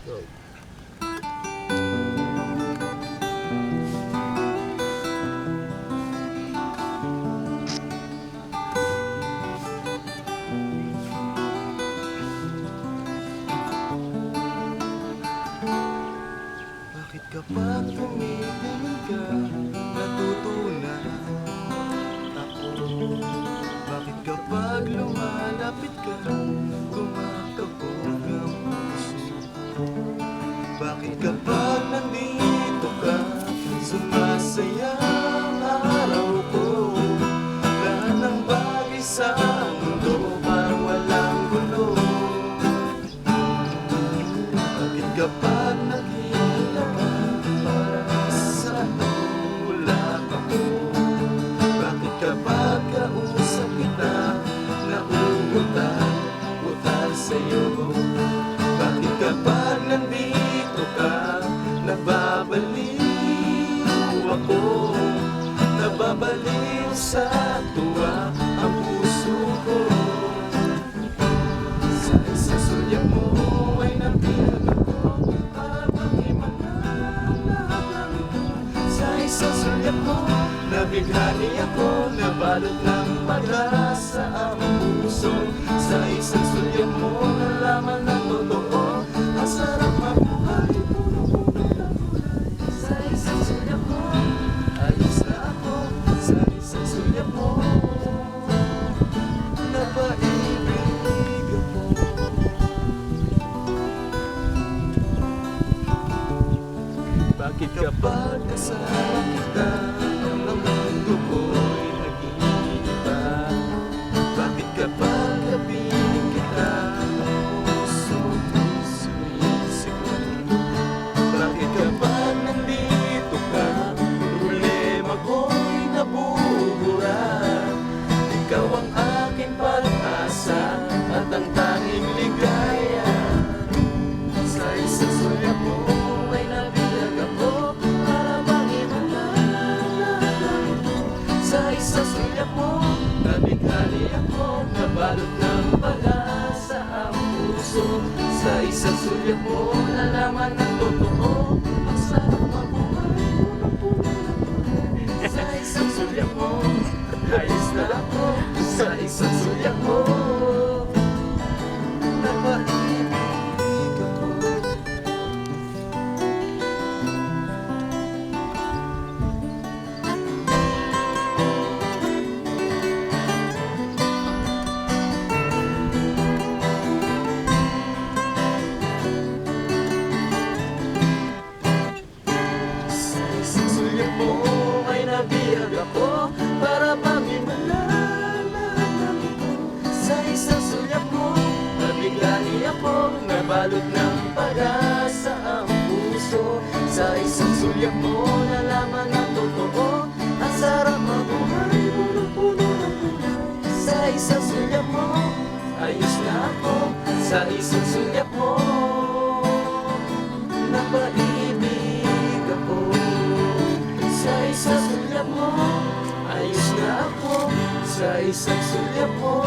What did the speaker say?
Go. Bakit kapag tumitingin ka, natutunan ako? Bakit kapag lumalapit ka, kumakabog ang puso ko? Bakit kapag nandito ka, sumasaya ang araw ko? Lahat ng bagay sa mundo parang walang gulo. Bakit kapag nakita ka, parang sa tulad ako? Bakit kapag kausap kita, nauutal-utal sa'yo? Bakit kapag nandito ka, nababaliw ako? Nababaliw sa tuwa ang puso ko. Sa isang sulyap mo ay nabiyag ako, habang imanang lahat ng ito. Sa isang sulyap mo, nabighani ako, nabalot ng pag-asa ang puso. Sa isang sulyap mo, nalaman na totoo, ang sarap mabuhay, puno-puno ng kulay. Sa isang sulyap mo, ayos na ako. Sa isang sulyap mo, napaibig ako. Bakit kapag kasama kita, ang mundo ko'y nag-iiba? Bakit kapag kapiling kita, puso ko'y sumisigaw? Bakit kapag nandito ka, problema ko'y nabubura? Ikaw ang aking pag-asa at ang tanging ligaya. Sa isang sulyap mo ay nabiyag ako, para bang imanang ito. Sa isang sulyap mo, nabighani ako, nabalot ng pag-asa ang puso. Sa isang sulyap mo, nalaman ng totoo, ang sarap mabuhay, punong-puno ng kulay. Sa isang sulyap mo, ayos na ako. Sa isang sulyap mo, napaibig ako. Sa isang sulyap mo ay nabiyag ako, para bang imanang lahat ng ito. Sa isang sulyap mo, nabighani ako, nabalot ng pag-asa ang puso. Sa isang sulyap mo, nalaman ang totoo, ang sarap mabuhay, punong-puno ng kulay. Sa isang sulyap mo, ayos na ako. Sa isang sulyap mo, napaibig ako. Sa isang sulyap mo, ayos na ako. Sa isang sulyap mo,